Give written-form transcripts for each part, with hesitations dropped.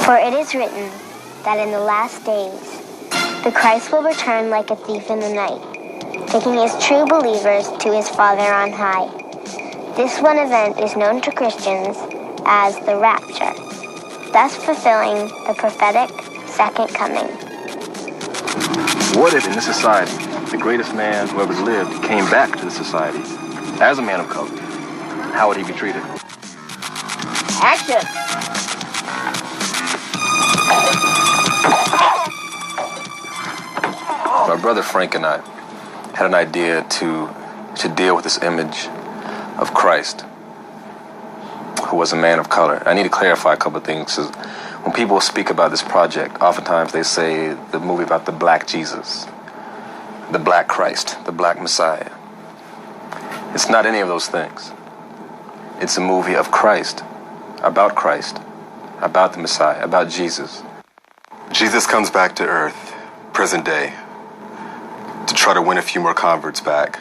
For it is written that in the last days, the Christ will return like a thief in the night, taking his true believers to his Father on high. This one event is known to Christians as the rapture, thus fulfilling the prophetic second coming. What if in this society, the greatest man who ever lived came back to the society as a man of color? How would he be treated? Action! My brother Frank and I had an idea to deal with this image of Christ, who was a man of color. I need to clarify a couple of things. When people speak about this project, oftentimes they say the movie about the black Jesus, the black Christ, the black Messiah. It's not any of those things. It's a movie of Christ, about the Messiah, about Jesus. Jesus comes back to earth, present day, to try to win a few more converts back,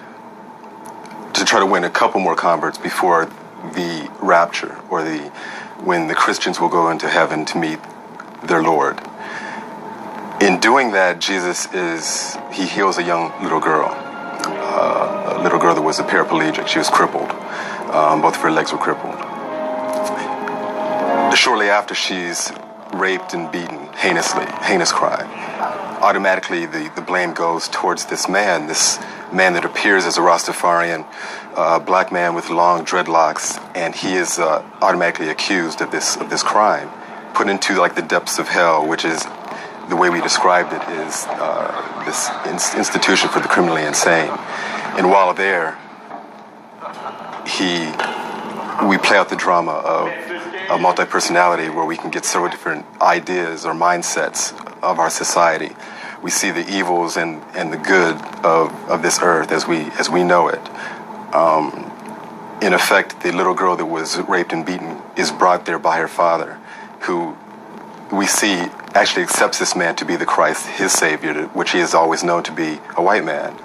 to try to win a couple more converts before the rapture, or when the Christians will go into heaven to meet their Lord. In doing that, he heals a young little girl, a little girl that was a paraplegic. She was crippled. Both of her legs were crippled. Shortly after, she's raped and beaten heinously, heinous crime. Automatically, the blame goes towards this man that appears as a Rastafarian black man with long dreadlocks, and he is automatically accused of this crime, put into like the depths of hell, which is the way we described it is this institution for the criminally insane. And while there, we play out the drama of a multi-personality where we can get several different ideas or mindsets of our society. We see the evils and the good of this earth as we know it. In effect, the little girl that was raped and beaten is brought there by her father, who we see actually accepts this man to be the Christ, his savior, which he has always known to be a white man.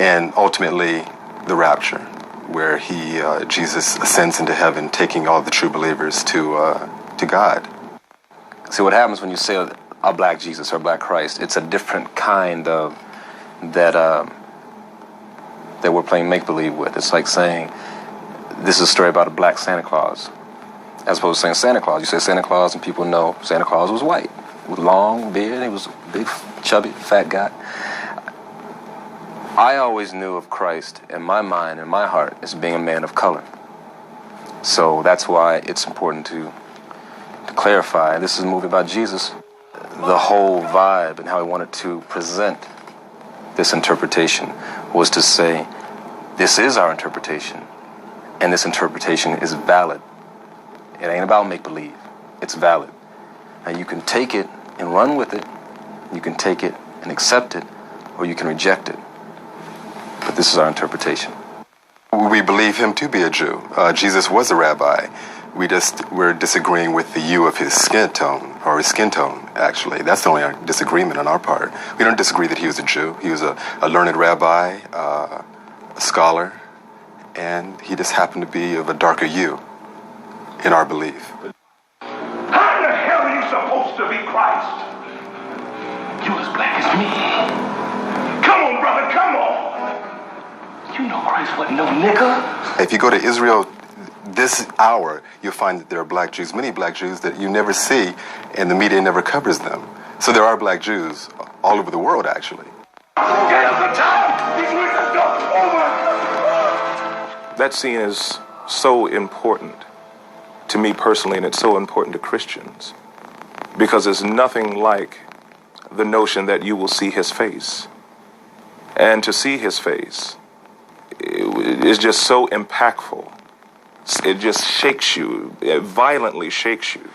And ultimately, the rapture, where Jesus ascends into heaven, taking all the true believers to God. See, what happens when you say a black Jesus or black Christ, it's a different kind of that we're playing make-believe with. It's like saying, this is a story about a black Santa Claus, as opposed to saying Santa Claus. You say Santa Claus and people know Santa Claus was white, with long beard. He was a big, chubby, fat guy. I always knew of Christ in my mind, in my heart, as being a man of color. So that's why it's important to clarify. This is a movie about Jesus. The whole vibe and how he wanted to present this interpretation was to say, this is our interpretation, and this interpretation is valid. It ain't about make-believe. It's valid. Now you can take it and run with it, you can take it and accept it, or you can reject it. But this is our interpretation. We believe him to be a Jew. Jesus was a rabbi. We're disagreeing with the hue of his skin tone, actually. That's the only disagreement on our part. We don't disagree that he was a Jew. He was a learned rabbi, a scholar, and he just happened to be of a darker hue in our belief. How in the hell are you supposed to be Christ? You as black as me. Come on, brother, come on. You know Christ wasn't no nigga. If you go to Israel this hour, you'll find that there are black Jews, many black Jews that you never see, and the media never covers them. So there are black Jews all over the world, actually. Get up the time! These witnesses don't over! That scene is so important to me personally, and it's so important to Christians, because there's nothing like the notion that you will see his face. And to see his face is just so impactful. It just shakes you, it violently shakes you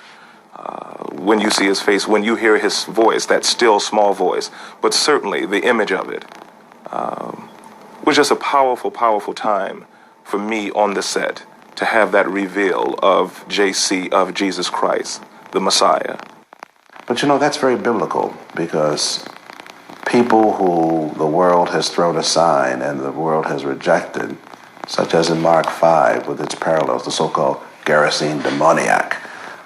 when you see his face, when you hear his voice, that still small voice. But certainly the image of it was just a powerful, powerful time for me on the set to have that reveal of JC, of Jesus Christ, the Messiah. But you know, that's very biblical, because people who the world has thrown aside and the world has rejected, such as in Mark 5 with its parallels, the so-called Gerasene demoniac,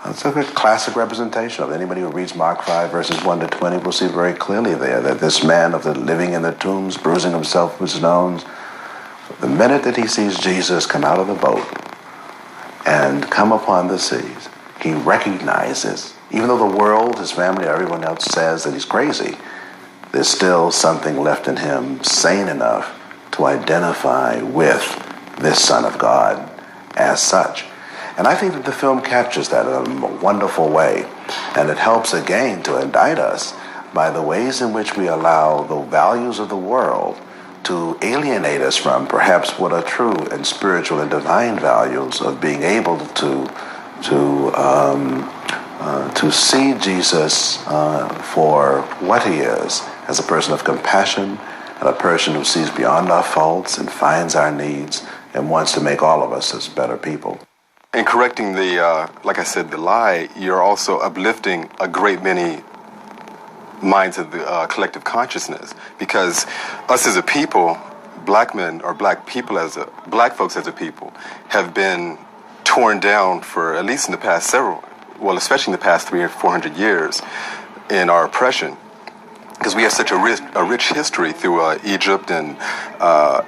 It's a good classic representation of it. Anybody who reads Mark 5, verses 1 to 20 will see very clearly there that this man of the living in the tombs, bruising himself with stones, the minute that he sees Jesus come out of the boat and come upon the seas, he recognizes, even though the world, his family, everyone else says that he's crazy, there's still something left in him sane enough to identify with this Son of God as such. And I think that the film captures that in a wonderful way. And it helps again to indict us by the ways in which we allow the values of the world to alienate us from perhaps what are true and spiritual and divine values of being able to see Jesus for what he is, as a person of compassion and a person who sees beyond our faults and finds our needs and wants to make all of us as better people. In correcting the, like I said, the lie, you're also uplifting a great many minds of the collective consciousness, because us as a people, black men or black folks as a people, have been torn down for at least in the past especially in the past 300 or 400 years in our oppression. Because we have such a rich history through Egypt and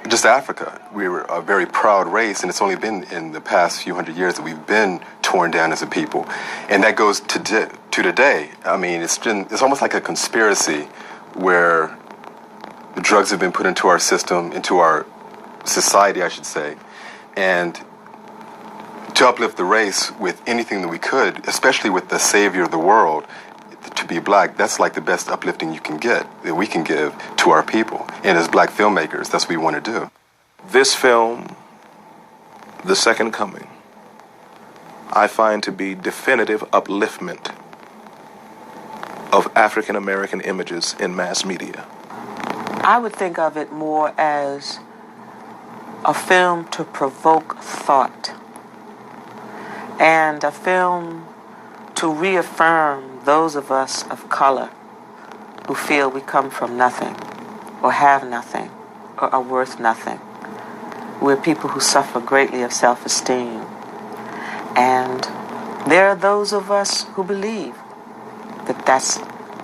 just Africa. We were a very proud race, and it's only been in the past few hundred years that we've been torn down as a people. And that goes to today. I mean, it's almost like a conspiracy where the drugs have been put into our system, into our society, I should say, and to uplift the race with anything that we could, especially with the savior of the world, to be black, that's like the best uplifting you can get, that we can give to our people. And as black filmmakers, that's what we want to do. This film, The Second Coming, I find to be definitive upliftment of African American images in mass media. I would think of it more as a film to provoke thought, and a film to reaffirm those of us of color who feel we come from nothing or have nothing or are worth nothing. We're people who suffer greatly of self-esteem. And there are those of us who believe that that's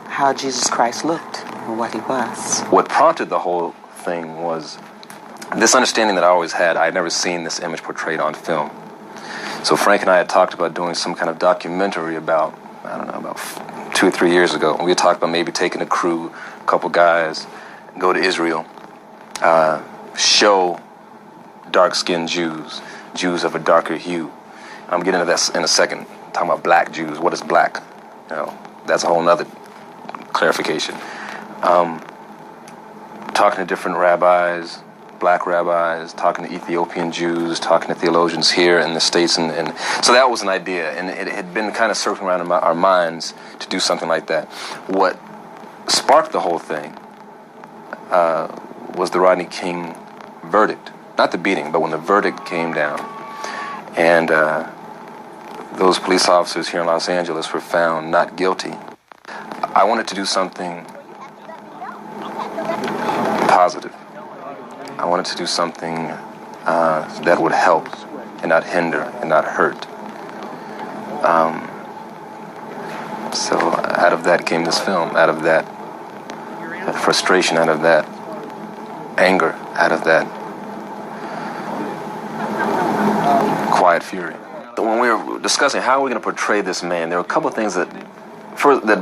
how Jesus Christ looked or what he was. What prompted the whole thing was this understanding that I always had. I had never seen this image portrayed on film. So Frank and I had talked about doing some kind of documentary about 2 or 3 years ago. We had talked about maybe taking a crew, a couple guys, go to Israel, show dark-skinned Jews of a darker hue. I'm getting into that in a second, talking about black Jews. What is black? That's a whole nother clarification. Talking to different rabbis, black rabbis, talking to Ethiopian Jews, talking to theologians here in the States. And so that was an idea, and it had been kind of circling around in our minds to do something like that. What sparked the whole thing was the Rodney King verdict. Not the beating, but when the verdict came down. And those police officers here in Los Angeles were found not guilty. I wanted to do something positive. I wanted to do something that would help and not hinder and not hurt. So out of that came this film, out of that frustration, out of that anger, out of that quiet fury. When we were discussing how we're going to portray this man, there were a couple of things that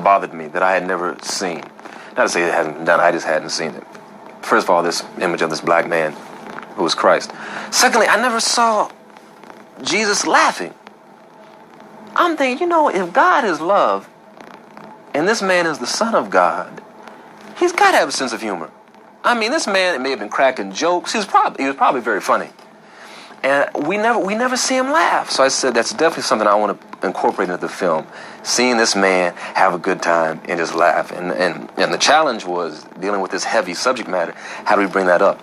bothered me that I had never seen. Not to say it hadn't done, I just hadn't seen it. First of all, this image of this black man who was Christ. Secondly, I never saw Jesus laughing. I'm thinking, if God is love and this man is the Son of God, he's got to have a sense of humor. I mean, this man may have been cracking jokes. He was probably very funny. And we never see him laugh. So I said, that's definitely something I want to incorporate into the film. Seeing this man have a good time and just laugh. And the challenge was dealing with this heavy subject matter. How do we bring that up?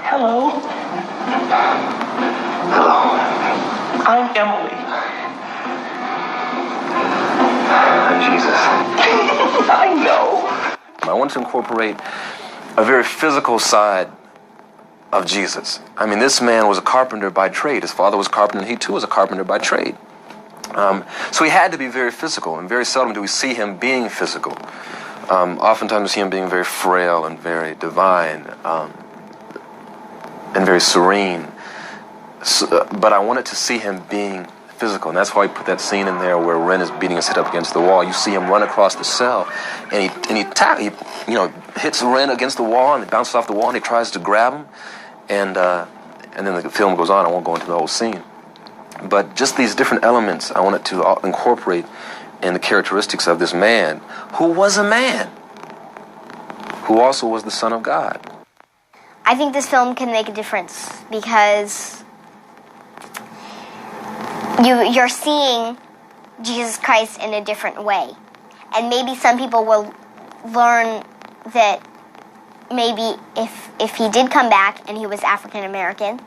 Hello. Hello. I'm Emily. Jesus. I know. I wanted to incorporate a very physical side of Jesus. I mean, this man was a carpenter by trade. His father was a carpenter, and he too was a carpenter by trade. So he had to be very physical, and very seldom do we see him being physical. Oftentimes we see him being very frail and very divine and very serene. But I wanted to see him being physical, and that's why he put that scene in there where Ren is beating his head up against the wall. You see him run across the cell, and he hits Ren against the wall, and he bounces off the wall, and he tries to grab him, and then the film goes on. I won't go into the whole scene, but just these different elements I wanted to incorporate in the characteristics of this man, who was a man, who also was the Son of God. I think this film can make a difference because you're seeing Jesus Christ in a different way. And maybe some people will learn that maybe if he did come back and he was African American,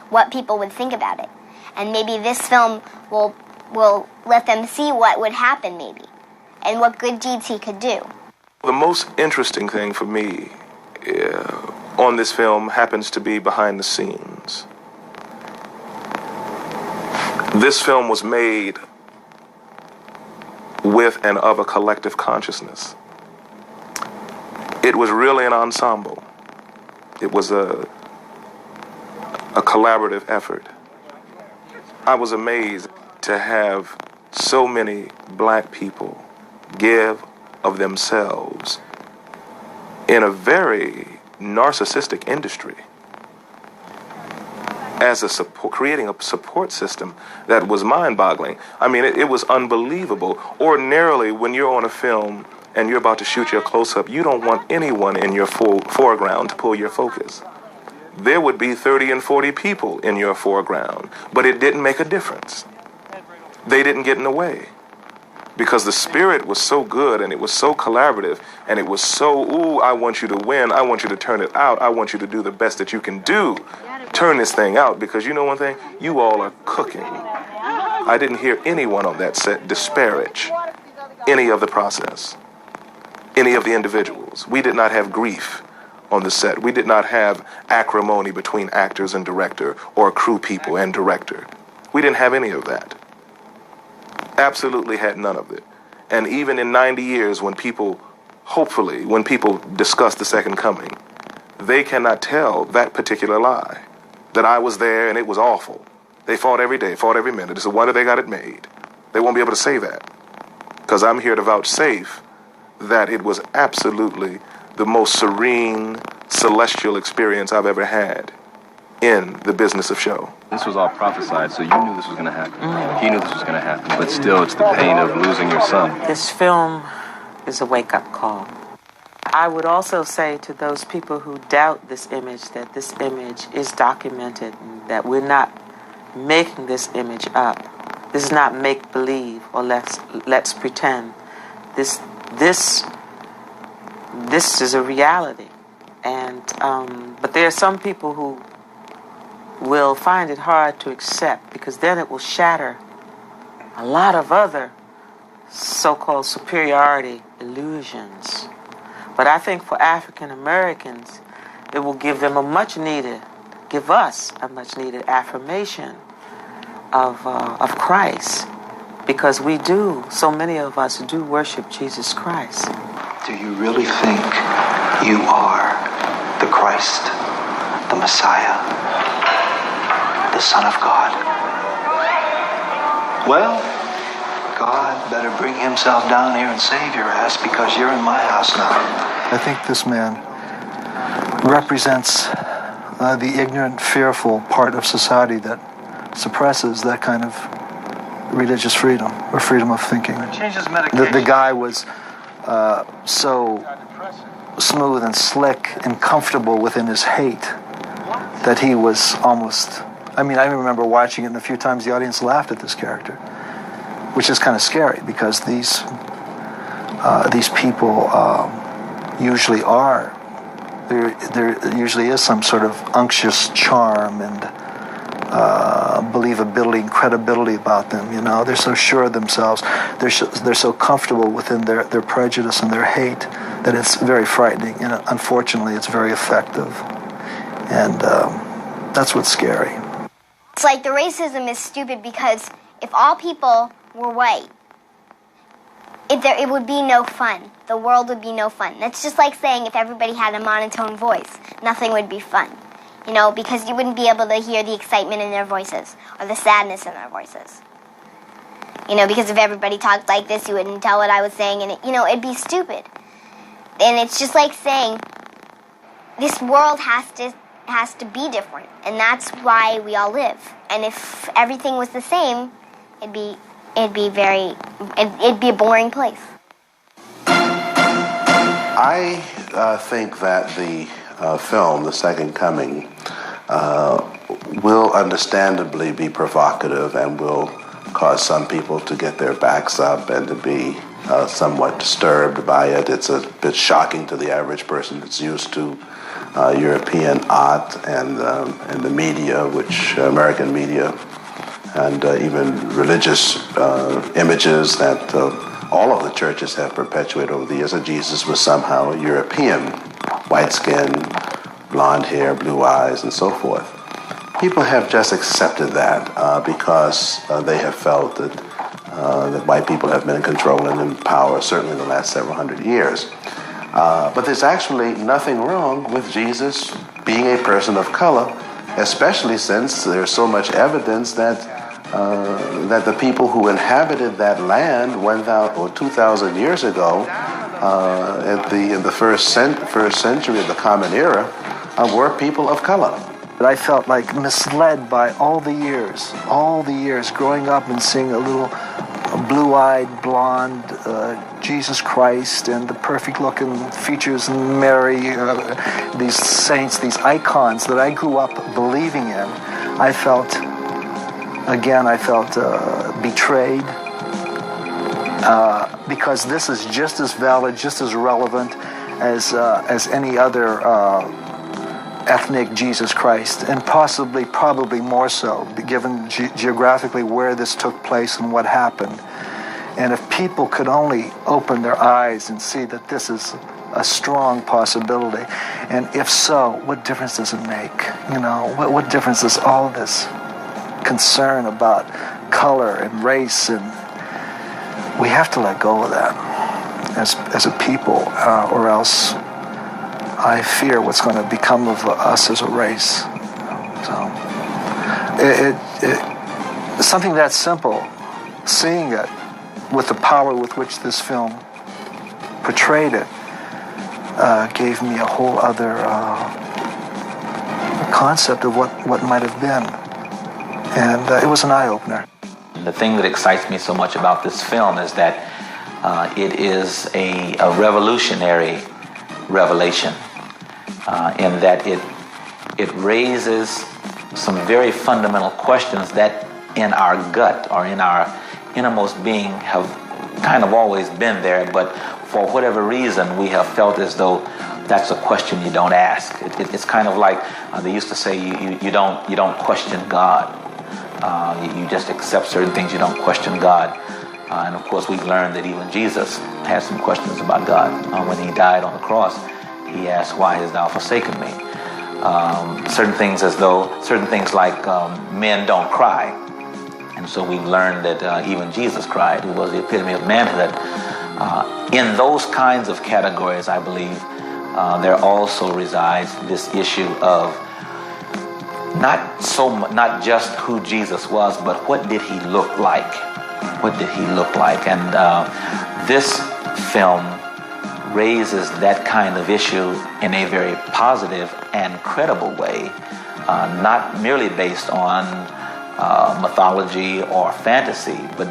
what people would think about it. And maybe this film will let them see what would happen maybe and what good deeds he could do. The most interesting thing for me on this film happens to be behind the scenes. This film was made with and of a collective consciousness. It was really an ensemble. It was a collaborative effort. I was amazed to have so many black people give of themselves in a very narcissistic industry as creating a support system that was mind-boggling. I mean, it was unbelievable. Ordinarily, when you're on a film and you're about to shoot your close-up, you don't want anyone in your foreground to pull your focus. There would be 30 and 40 people in your foreground, but it didn't make a difference. They didn't get in the way because the spirit was so good and it was so collaborative and it was so, ooh, I want you to win. I want you to turn it out. I want you to do the best that you can do. Turn this thing out, because you know one thing? You all are cooking. I didn't hear anyone on that set disparage any of the process, any of the individuals. We did not have grief on the set. We did not have acrimony between actors and director or crew people and director. We didn't have any of that. Absolutely had none of it. And even in 90 years, when people discuss the second coming, they cannot tell that particular lie, that I was there and it was awful. They fought every day, fought every minute. It's a wonder they got it made. They won't be able to say that, because I'm here to vouchsafe that it was absolutely the most serene, celestial experience I've ever had in the business of show. This was all prophesied, so you knew this was going to happen. He knew this was going to happen, but still, it's the pain of losing your son. This film is a wake-up call. I would also say to those people who doubt this image that this image is documented, and that we're not making this image up. This is not make-believe or let's pretend. This is a reality. And but there are some people who will find it hard to accept, because then it will shatter a lot of other so-called superiority illusions. But I think for African Americans, it will give us a much needed affirmation of Christ, because so many of us do worship Jesus Christ. Do you really think you are the Christ, the Messiah, the Son of God? Well, God better bring himself down here and save your ass, because you're in my house now. I think this man represents the ignorant, fearful part of society that suppresses that kind of religious freedom or freedom of thinking. The guy was so smooth and slick and comfortable within his hate that he was almost... I remember watching it, and a few times the audience laughed at this character, which is kind of scary, because these people usually are. There usually is some sort of unctuous charm and believability and credibility about them. You know, they're so sure of themselves. They're so comfortable within their prejudice and their hate that it's very frightening. And unfortunately, it's very effective. And that's what's scary. It's like the racism is stupid, because if all people were white, it would be no fun. The world would be no fun. That's just like saying if everybody had a monotone voice, nothing would be fun. You know, because you wouldn't be able to hear the excitement in their voices or the sadness in their voices. You know, because if everybody talked like this, you wouldn't tell what I was saying, and it'd be stupid. And it's just like saying this world has to be different, and that's why we all live. And if everything was the same, it'd be a boring place. I think that the film, The Second Coming, will understandably be provocative and will cause some people to get their backs up and to be somewhat disturbed by it. It's a bit shocking to the average person that's used to European art and the media, which American media, and even religious images that all of the churches have perpetuated over the years, that Jesus was somehow European, white skin, blonde hair, blue eyes, and so forth. People have just accepted that because they have felt that white people have been in control and in power, certainly in the last several hundred years. But there's actually nothing wrong with Jesus being a person of color, especially since there's so much evidence that the people who inhabited that land 1,000 or 2,000 years ago, in the first century of the Common Era, were people of color. But I felt like misled by all the years growing up and seeing a little blue-eyed, blonde Jesus Christ and the perfect-looking features in Mary, these saints, these icons that I grew up believing in. I felt betrayed because this is just as valid, just as relevant as any other ethnic Jesus Christ, and probably more so, given geographically where this took place and what happened. And if people could only open their eyes and see that this is a strong possibility, and if so, what difference does it make? You know, what difference does all this concern about color and race, and we have to let go of that as a people, or else I fear what's going to become of us as a race. So, it's something that simple, seeing it with the power with which this film portrayed it, gave me a whole other concept of what might have been. And it was an eye-opener. The thing that excites me so much about this film is that it is a revolutionary revelation, in that it raises some very fundamental questions that in our gut or in our innermost being have kind of always been there, but for whatever reason we have felt as though that's a question you don't ask. It's kind of like they used to say, you don't question God. You just accept certain things. You don't question God. And of course, we've learned that even Jesus had some questions about God. When he died on the cross, he asked, "Why hast thou forsaken me?" Certain things like men don't cry. And so we've learned that even Jesus cried, who was the epitome of manhood. In those kinds of categories, I believe, there also resides this issue of not just who Jesus was, but what did he look like? What did he look like? And this film raises that kind of issue in a very positive and credible way, not merely based on mythology or fantasy, but